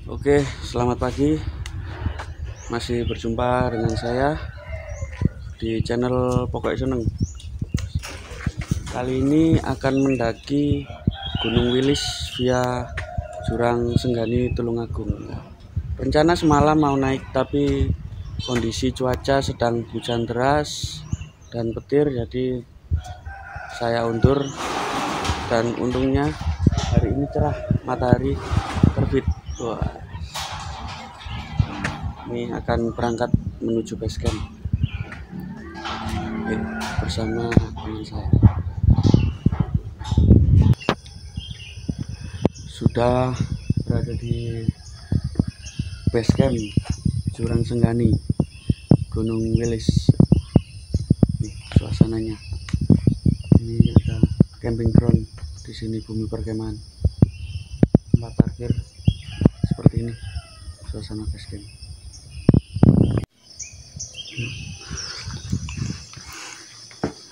Oke, selamat pagi. Masih berjumpa dengan saya di channel Pokok Seneng. Kali ini akan mendaki Gunung Wilis via Jurang Senggani Tulungagung. Rencana semalam mau naik, tapi kondisi cuaca sedang hujan deras dan petir, jadi saya undur. Dan untungnya hari ini cerah, matahari terbit. Wah, ini akan berangkat menuju base camp bersama teman saya. Sudah berada di base camp Jurang Senggani Gunung Wilis. Nih suasananya. Ini ada camping ground di sini, bumi perkemahan, tempat parkir seperti ini suasana base camp.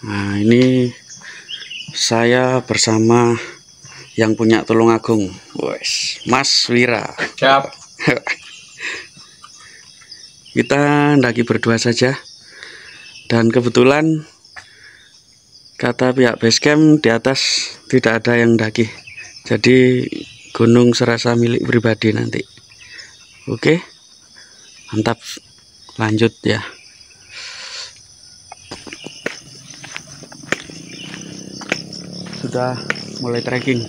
Nah, ini saya bersama yang punya Tulungagung, Mas Wira. Siap. Kita ndaki berdua saja, dan kebetulan kata pihak base camp di atas tidak ada yang ndaki, jadi gunung serasa milik pribadi nanti. Oke, mantap, lanjut ya. Sudah mulai trekking,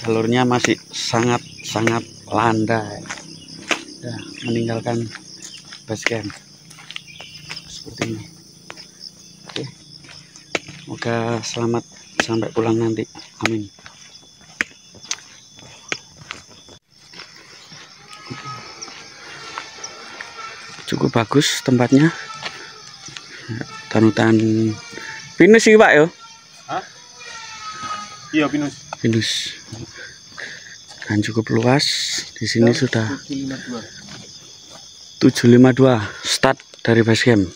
jalurnya masih sangat landai. Sudah meninggalkan base camp seperti ini. Oke, semoga selamat sampai pulang nanti, amin. Cukup bagus tempatnya, tanutan pinus sih Pak yo. Hah? Iya, pinus. Dan cukup luas di sini. Sudah 752 start dari base camp.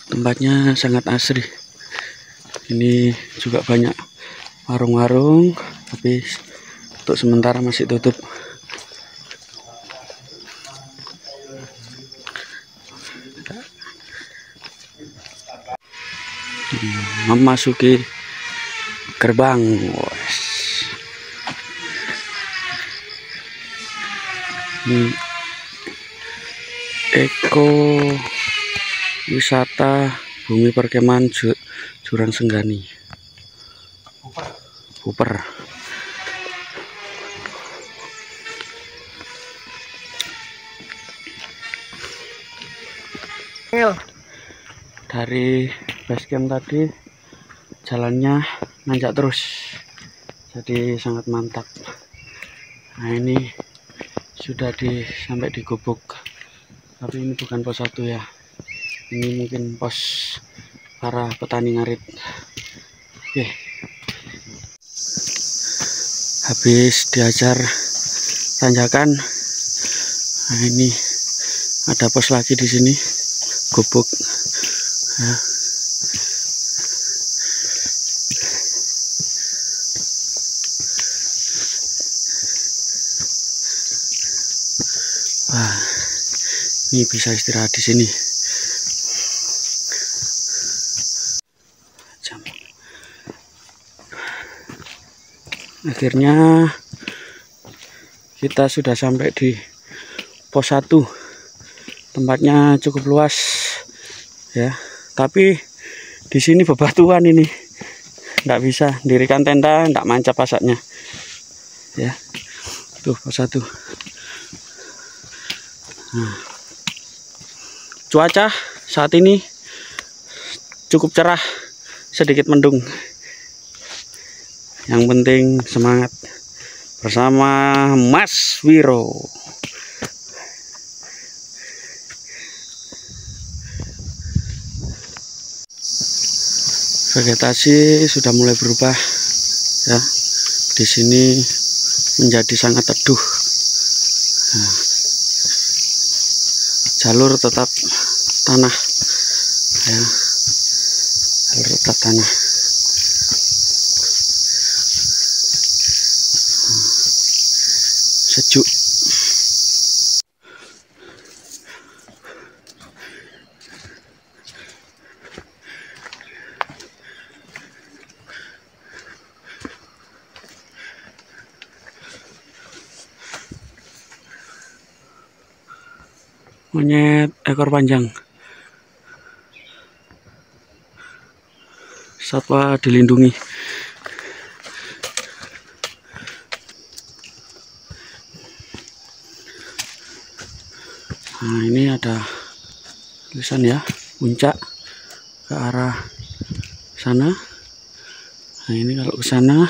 Tempatnya sangat asri. Ini juga banyak warung-warung, tapi untuk sementara masih tutup. Memasuki gerbang. Ini eko wisata bumi perkemahan Jurang Senggani Buper. Dari base camp tadi jalannya nanjak terus, jadi sangat mantap. Nah, ini sudah sampai di gubuk, tapi ini bukan pos 1 ya, ini mungkin pos para petani ngarit. Oke, habis diajar tanjakan, nah ini ada pos lagi di sini, gubuk. Nah, wah, ini bisa istirahat di sini. Akhirnya kita sudah sampai di pos 1. Tempatnya cukup luas ya, tapi di sini bebatuan, ini nggak bisa dirikan tenda, nggak mancap asapnya ya. Tuh pos 1. Nah, cuaca saat ini cukup cerah, sedikit mendung. Yang penting semangat bersama Mas Wiro. Vegetasi sudah mulai berubah ya. Di sini menjadi sangat teduh. Nah, jalur tetap tanah ya, jalur tetap tanah. sejuk. Monyet ekor panjang, satwa dilindungi. Nah, ini ada tulisan ya, puncak ke arah sana. Nah, ini kalau ke sana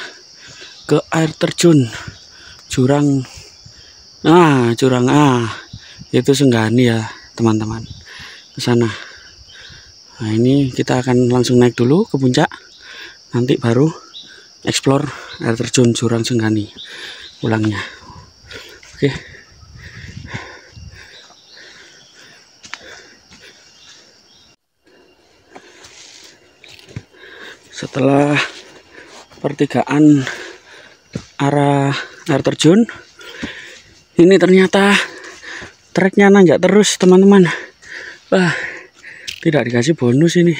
ke air terjun jurang. Nah, jurang itu Senggani ya, teman-teman. Ke sana. Nah, ini kita akan langsung naik dulu ke puncak. Nanti baru explore air terjun jurang Senggani pulangnya. Oke. Setelah pertigaan arah air terjun, ini ternyata treknya nanjak terus, teman-teman. Wah, tidak dikasih bonus ini.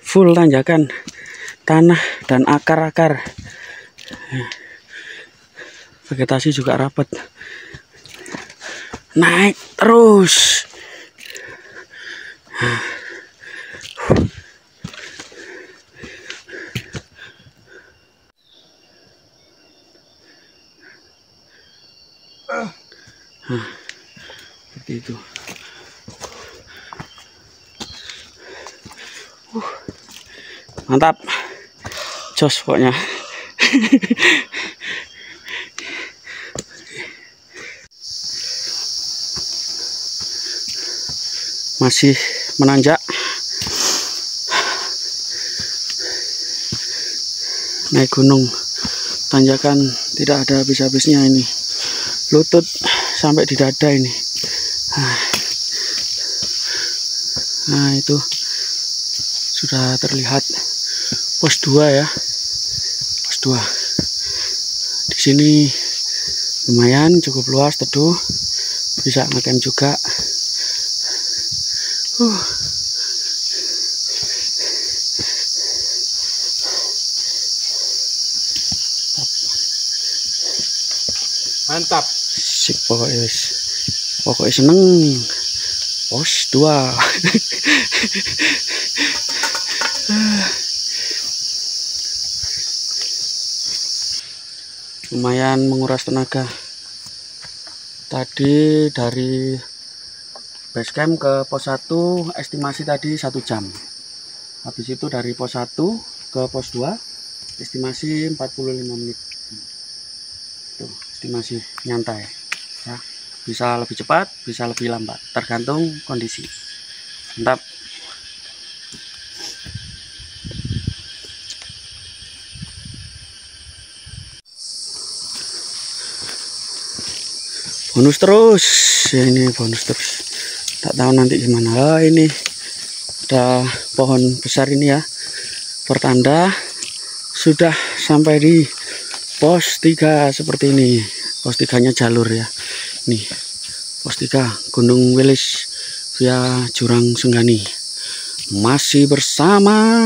Full tanjakan tanah dan akar-akar. Vegetasi juga rapat. Naik terus. Seperti itu. Mantap, jos pokoknya. Masih menanjak. Naik gunung, tanjakan tidak ada habis-habisnya ini. Lutut sampai di dada ini. Nah, itu sudah terlihat pos 2 ya. Pos 2. Di sini lumayan cukup luas, teduh. Bisa ngecamp juga. Mantap. Sip, pokoknya seneng. Pos 2. Lumayan menguras tenaga. Tadi dari base camp ke pos 1 estimasi tadi 1 jam. Habis itu dari pos 1 ke pos 2 estimasi 45 menit. Tuh, estimasi nyantai ya. Bisa lebih cepat, bisa lebih lambat, tergantung kondisi. Mantap. Bonus terus ya, ini bonus terus. Tak tahu nanti gimana. Ini ada pohon besar ini ya, pertanda sudah sampai di pos 3 seperti ini. Pos 3-nya jalur ya. Nih, pos 3 Gunung Wilis via Jurang Senggani. Masih bersama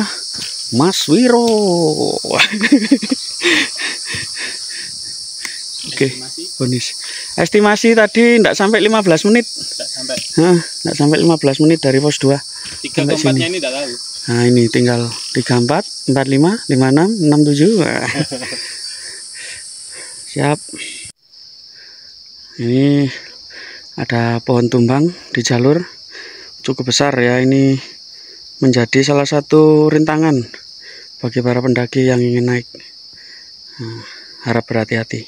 Mas Wiro. Oke, bonus. Estimasi tadi tidak sampai 15 menit. Tidak sampai 15 menit dari pos 2. 3 ke 4-nya ini tidak tahu. Nah, ini tinggal 34, 45, 56, 67. Siap. Ini ada pohon tumbang di jalur cukup besar ya. Ini menjadi salah satu rintangan bagi para pendaki yang ingin naik. Harap berhati-hati.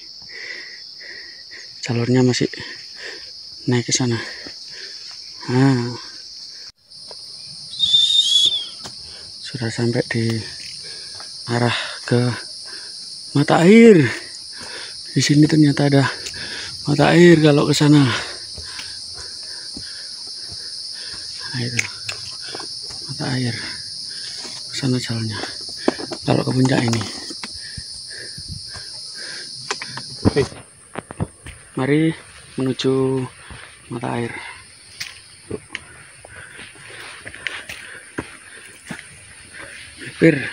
Jalurnya masih naik ke sana. Sudah sampai di arah ke mata air. Di sini ternyata ada mata air kalau ke sana. Nah, itu mata air. Ke sana jalannya. Kalau ke puncak ini. Mari menuju mata air. Bibir.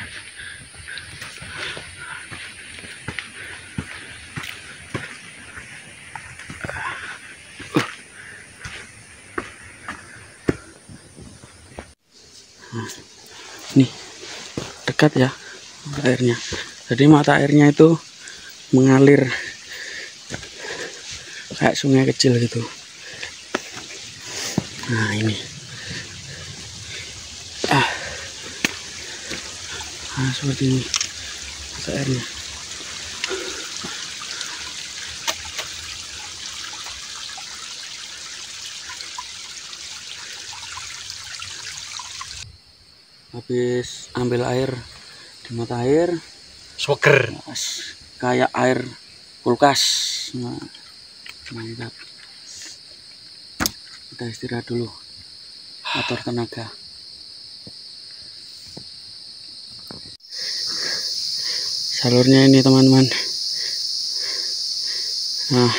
Nih, dekat ya mata airnya. Jadi mata airnya itu mengalir kayak sungai kecil gitu. Nah ini, nah seperti ini mata airnya. Habis ambil air di mata air, Sweger. kayak air kulkas. Nah, mantap. Kita istirahat dulu, atur tenaga. Jalurnya ini teman-teman. Nah,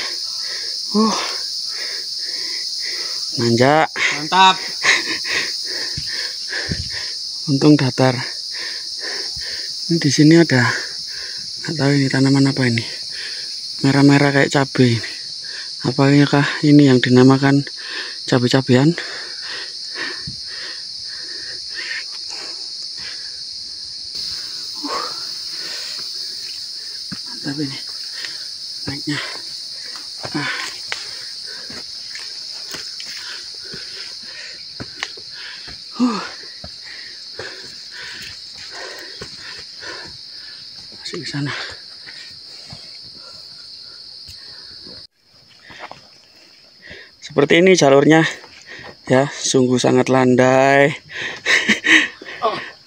nanjak. Mantap. Untung datar. Ini di sini ada, nggak tahu ini tanaman apa ini, merah-merah kayak cabai. Apakah ini yang dinamakan cabai-cabean? Mantap ini naiknya. Masih ke sana. Seperti ini jalurnya ya, sungguh sangat landai.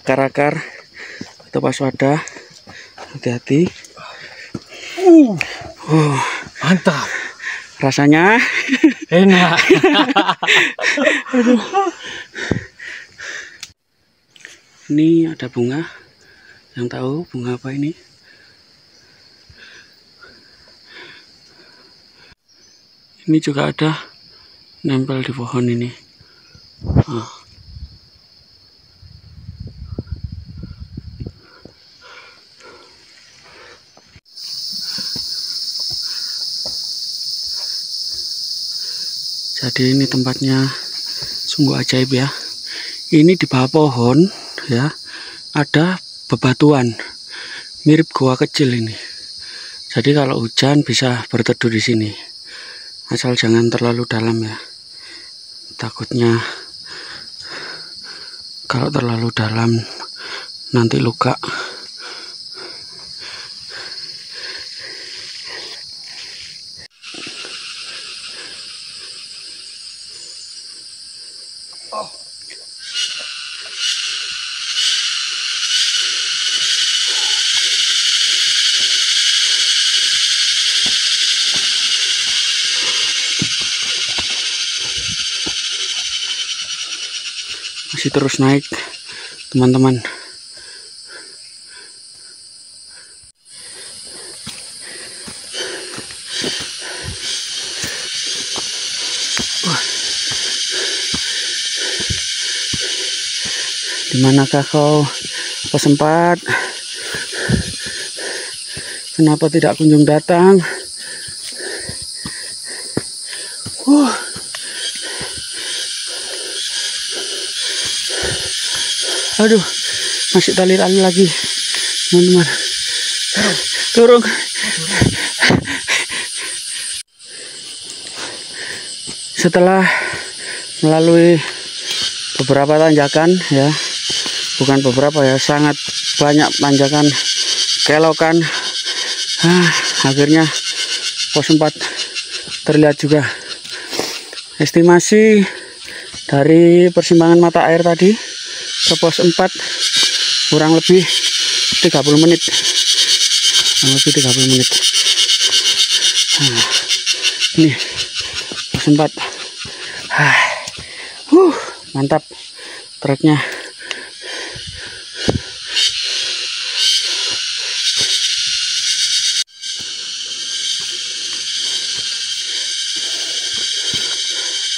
Karakar atau waspada, hati-hati. Mantap. Rasanya Enak. aduh. Ini ada bunga, yang tahu bunga apa ini? Ini juga ada nempel di pohon ini. Jadi ini tempatnya sungguh ajaib ya. Ini di bawah pohon ya, ada bebatuan mirip goa kecil ini. Jadi kalau hujan bisa berteduh di sini. Asal jangan terlalu dalam ya. Takutnya kalau terlalu dalam nanti luka. Masih terus naik teman-teman. Dimanakah kau pesempat? Kenapa tidak kunjung datang? Aduh, masih tali-tali lagi, teman-teman. Turun. Setelah melalui beberapa tanjakan ya, bukan beberapa ya, sangat banyak tanjakan, kelokan, akhirnya pos 4 terlihat juga. Estimasi dari persimpangan mata air tadi ke pos 4 kurang lebih 30 menit. Kurang lebih 30 menit. Nah, ini pos 4. Mantap treknya.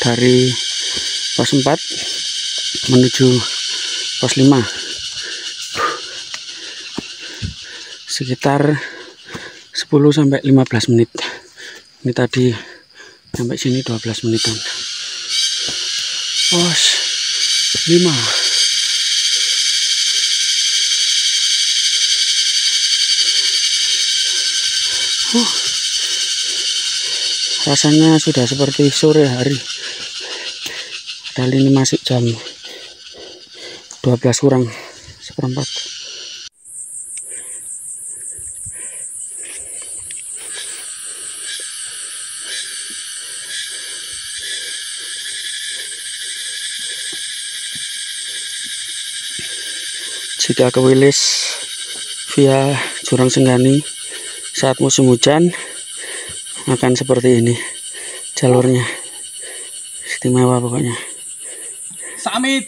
dari pos 4 menuju pos 5. Sekitar 10-15 menit. Ini tadi sampai sini 12 menitan. Pos 5. Rasanya sudah seperti sore hari. Padahal ini masih jam 12 kurang seperempat. Jika ke Wilis via Jurang Senggani saat musim hujan akan seperti ini jalurnya, istimewa pokoknya. Samit.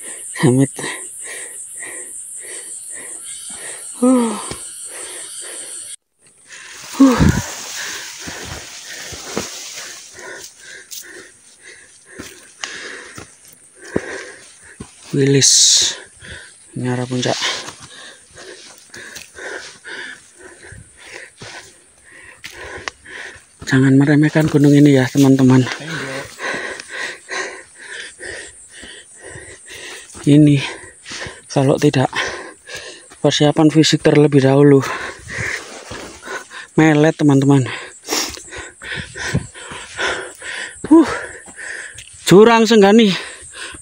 Wilis, ini arah puncak. Jangan meremehkan gunung ini ya teman-teman. Ini kalau tidak persiapan fisik terlebih dahulu, melet teman-teman. Jurang Senggani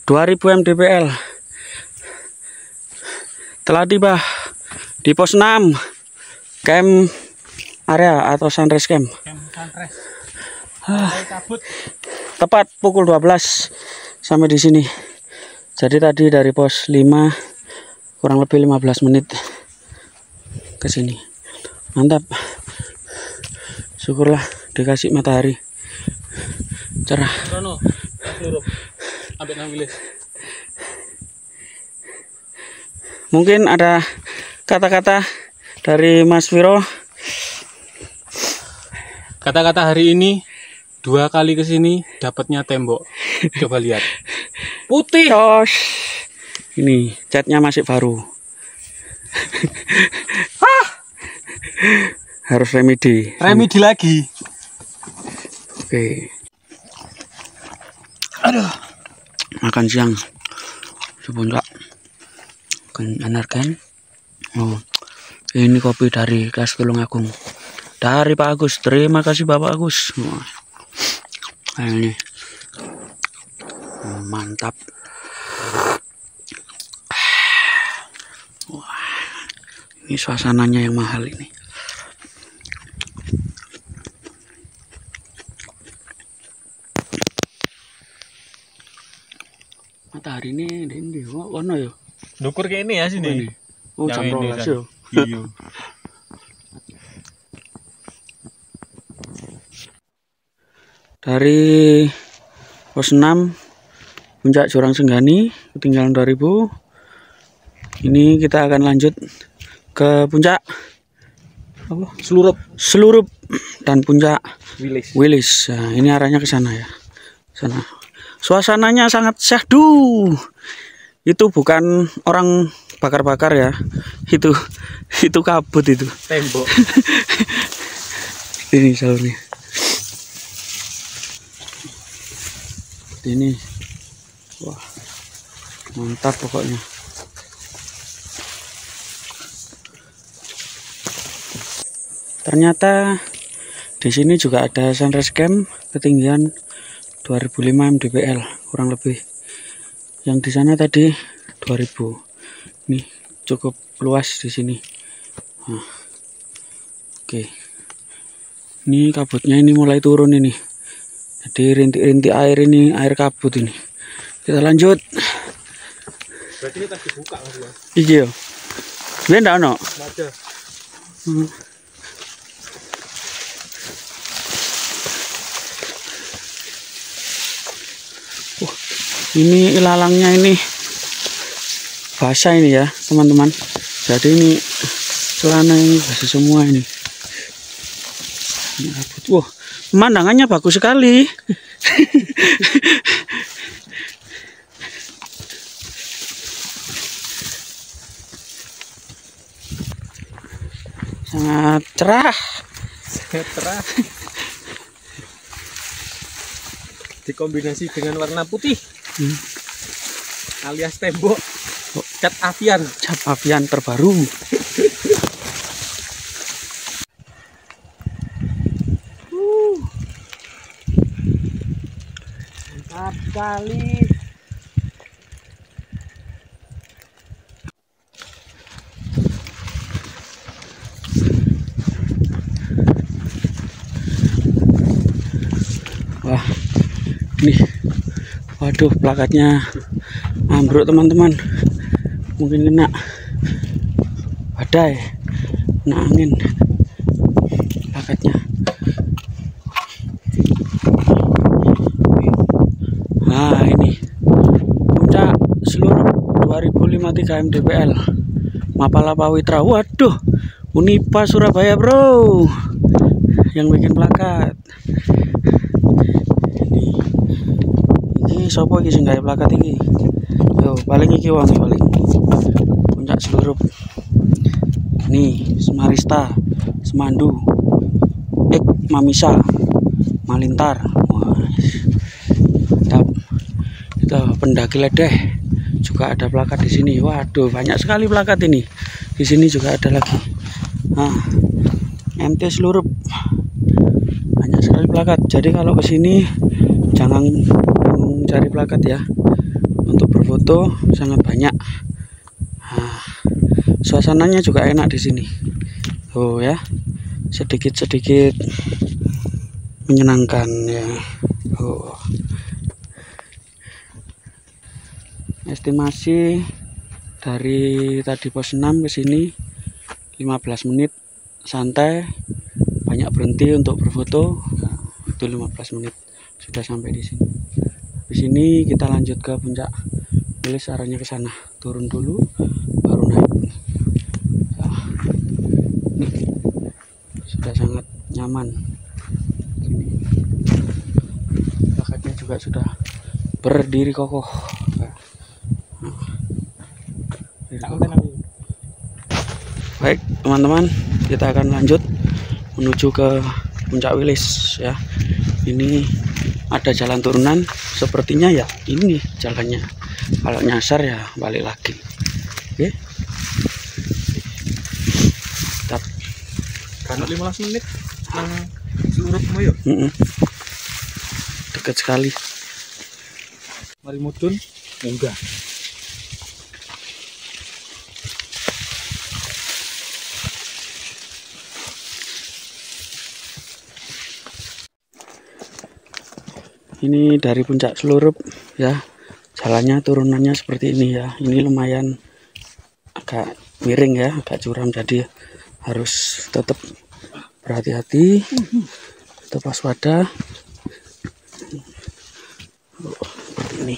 2000 mdpl telah tiba di pos 6 camp area atau sunrise camp. Tepat pukul 12 sampai di sini. Jadi tadi dari pos 5 kurang lebih 15 menit ke sini. Mantap. Syukurlah dikasih matahari cerah. Mungkin ada kata-kata dari Mas Viro. Kata-kata hari ini 2 kali kesini dapatnya tembok. Coba lihat. Putih. Ini catnya masih baru. Harus remedi. Remedi lagi. Oke. Aduh. Makan siang di puncak. Energen. Oh, ini kopi dari Khas Tulungagung. Dari Pak Agus. Terima kasih Bapak Agus. Wah. Ini mantap. Wah, ini suasananya yang mahal ini. Matahari ini ono ya. Dukur kayak ini ya sini. Oh, jam 12 ya. Iya. Dari pos 6 puncak Jurang Senggani ketinggalan 2000. Ini kita akan lanjut ke puncak apa? Selurup dan puncak Wilis. Nah, ini arahnya ke sana ya. Sana. Suasananya sangat syahdu. Itu bukan orang bakar-bakar ya. Itu kabut itu. Tembok. Ini jalurnya. Ini wah, mantap pokoknya. Ternyata di sini juga ada sunrise camp ketinggian 2005 mdpl kurang lebih. Yang di sana tadi 2000. Ini cukup luas di sini. Nah, oke. Ini kabutnya ini mulai turun ini. Jadi rintik-rintik air ini, air kabut ini. Kita lanjut. Berarti ini tadi buka Mas ya? Iya. Dia ndak ono. Ada. Ini ilalangnya ini basah ini ya teman-teman. Jadi ini celana ini basah semua ini. Wah, pemandangannya bagus sekali. sangat cerah. Cerah. Dikombinasi dengan warna putih. Alias tembok cat avian. Cat avian terbaru. Mantap sekali. Wah, nih, waduh, plakatnya ambruk teman-teman. Mungkin kena badai, kena angin plakatnya. Nah, ini puncak seluruh 2053 mdpl Mapala Pawitra. Waduh, Unipa Surabaya bro yang bikin plakat. Ini sopo iki sing gawe plakat iki? Yo, paling iki wong paling puncak seluruh. Nih, Semarista, Semandu, Mamisa, Malintar. Wah. Kita pendaki ledeh juga ada plakat di sini. Waduh, banyak sekali plakat ini. Di sini juga ada lagi. Nah, MT seluruh banyak sekali plakat. Jadi kalau ke sini jangan bingung cari plakat ya. Untuk berfoto sangat banyak. Nah, suasananya juga enak di sini. Oh ya, sedikit-sedikit menyenangkan ya. Oh. Estimasi dari tadi pos 6 ke sini 15 menit santai, banyak berhenti untuk berfoto. Nah, itu 15 menit sudah sampai di sini. Di sini kita lanjut ke puncak Wilis, arahnya ke sana. Turun dulu baru naik. Nah, sudah sangat nyaman. Plakatnya juga sudah berdiri kokoh. Baik teman-teman, kita akan lanjut menuju ke puncak Wilis ya. Ini ada jalan turunan, sepertinya ya ini jalannya. Kalau nyasar ya balik lagi. Oke. Tetap Karena 15 menit nang Surut moyo. Dekat sekali. Mari mudun munggah. Ini dari puncak Selurup ya, jalannya turunannya seperti ini ya. Ini lumayan agak miring ya, agak curam, jadi harus tetap berhati-hati, tetap waspada. Seperti ini.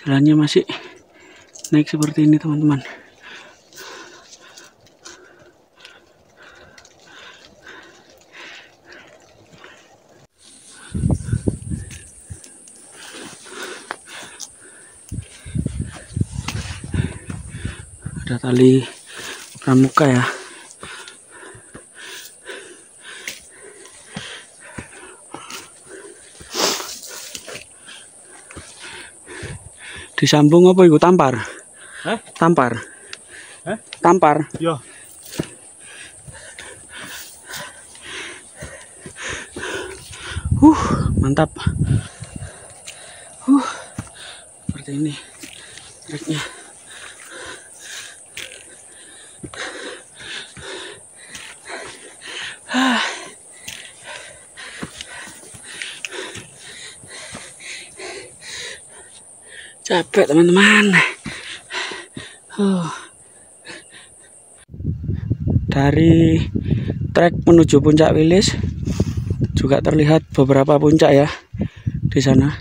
Jalannya masih naik seperti ini teman-teman. Ada tali pramuka ya. Disambung apa itu? Tampar? Hah? Tampar? Hah? Tampar? Yo. Mantap. Seperti ini triknya. Capek teman-teman. Dari trek menuju Puncak Wilis juga terlihat beberapa puncak ya di sana.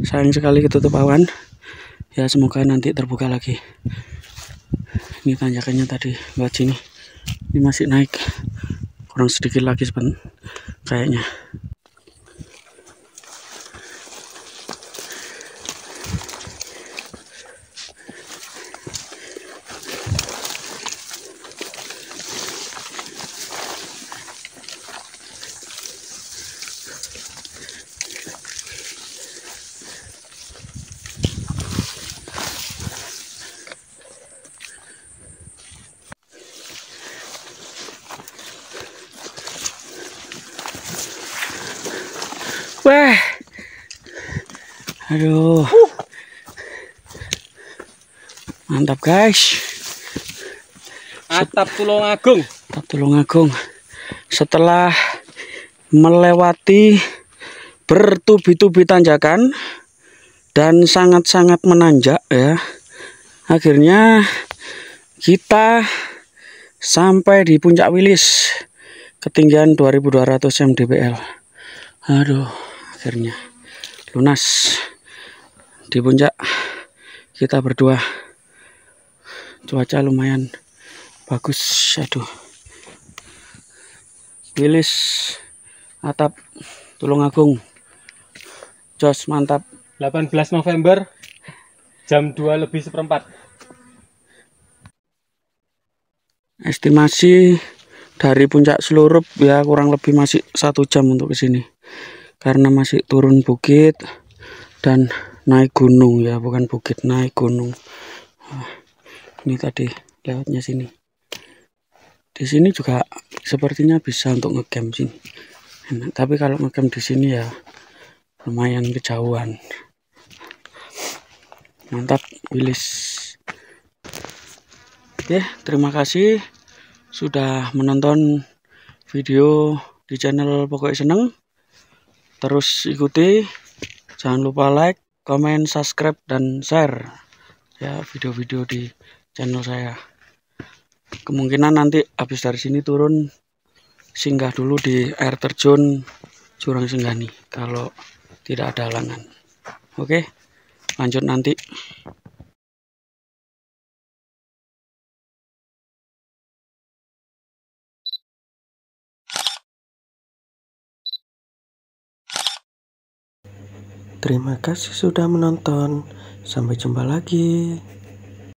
Sayang sekali ketutup awan. Ya semoga nanti terbuka lagi. Ini tanjakannya tadi lewat sini. Ini masih naik. Kurang sedikit lagi kayaknya. Wah, aduh, mantap guys. Atap Tulungagung. Atap Tulungagung. Setelah melewati bertubi-tubi tanjakan dan sangat-sangat menanjak ya, akhirnya kita sampai di Puncak Wilis, ketinggian 2200 mdpl. Aduh, akhirnya lunas di puncak. Kita berdua. Cuaca lumayan bagus. Aduh, Wilis, atap Tulungagung, jos, mantap. 18 November jam 2:04. Estimasi dari puncak Slurup ya kurang lebih masih 1 jam untuk kesini, karena masih turun bukit dan naik gunung ya, bukan bukit, naik gunung. Ini tadi lewatnya sini. Di sini juga sepertinya bisa untuk ngecamp sini. Enak. Tapi kalau ngecamp di sini ya lumayan kejauhan. Mantap Wilis. Oke, terima kasih sudah menonton video di channel Pokoknya Seneng. Terus ikuti, jangan lupa like, komen, subscribe, dan share ya video-video di channel saya. Kemungkinan nanti habis dari sini turun, singgah dulu di air terjun Jurang Senggani kalau tidak ada halangan. Oke, lanjut nanti. Terima kasih sudah menonton. Sampai jumpa lagi.